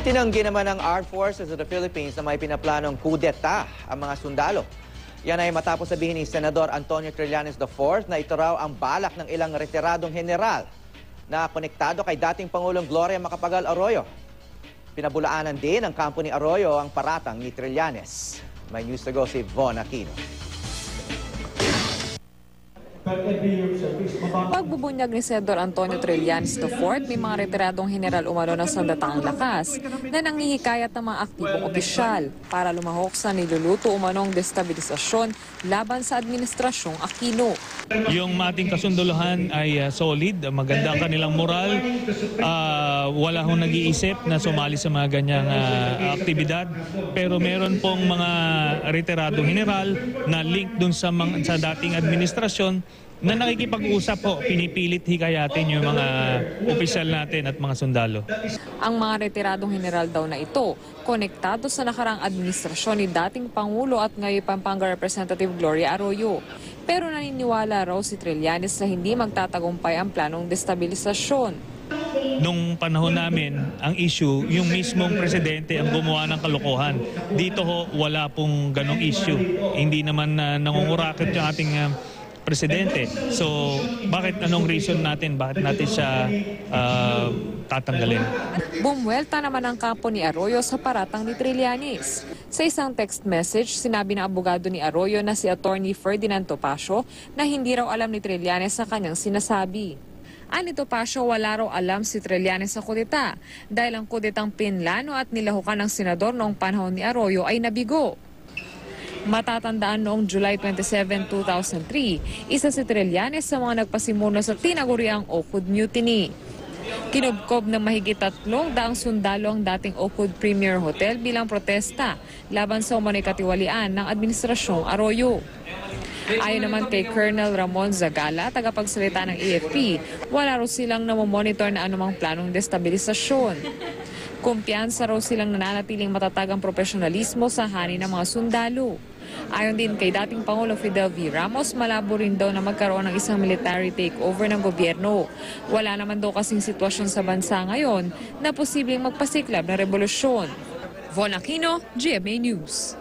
Itinanggi naman ng Armed Forces of the Philippines na may pinaplanong kudeta ang mga sundalo. Yan ay matapos sabihin ni Senador Antonio Trillanes IV na ito raw ang balak ng ilang retiradong general na konektado kay dating Pangulong Gloria Macapagal Arroyo. Pinabulaanan din ng kampo ni Arroyo ang paratang ni Trillanes. May news to go si Von Aquino. Pagbubunyag ni Senador Antonio Trillanes IV, may mga retiradong general umano ng sandataang lakas na nanghihikayat ng mga aktibong opisyal para lumahok sa niluluto umanong destabilisasyon laban sa Administrasyong Aquino. Yung ating kasunduluhan ay solid, maganda ang kanilang moral, wala hong nag-iisip na sumali sa mga ganyang aktibidad. Pero meron pong mga retiradong general na link dun sa dating administrasyon na nakikipag-usap po, pinipilit hikayatin yung mga opisyal natin at mga sundalo. Ang mga retiradong general daw na ito, konektado sa nakarang administrasyon ni dating Pangulo at ngayon Pampanga Representative Gloria Arroyo. Pero naniniwala raw si Trillanes na hindi magtatagumpay ang planong destabilisasyon. Nung panahon namin, ang issue, yung mismong presidente ang gumawa ng kalokohan. Dito ho, wala pong ganong issue. Hindi naman nangungurakot yung ating presidente. So, anong reason natin? Bakit natin siya tatanggalin? Bumwelta naman ang kampo ni Arroyo sa paratang ni Trillanes. Sa isang text message, sinabi ng abogado ni Arroyo na si Attorney Ferdinand Topacio na hindi raw alam ni Trillanes sa kanyang sinasabi. Ani Topacio, wala raw alam si Trillanes sa kudeta dahil ang kudetang pinlano at nilahukan ng senador noong panahon ni Arroyo ay nabigo. Matatandaan noong July 27, 2003, isa si Trillanes sa mga nagpasimuno sa tinaguriang Oakwood Mutiny. Kinubkob ng mahigit 300 sundalo ang dating Oakwood Premier Hotel bilang protesta laban sa umano'y katiwalian ng Administrasyong Arroyo. Ayon naman kay Colonel Ramon Zagala, tagapagsalita ng AFP, wala raw silang namomonitor na anumang planong destabilisasyon. Kumpiyansa raw silang nananatiling matatag ang profesionalismo sa hani ng mga sundalo. Ayon din kay dating Pangulo Fidel V. Ramos, malabo rin daw na magkaroon ng isang military takeover ng gobyerno. Wala naman daw kasing sitwasyon sa bansa ngayon na posibleng magpasiklab na revolusyon. Von Aquino, GMA News.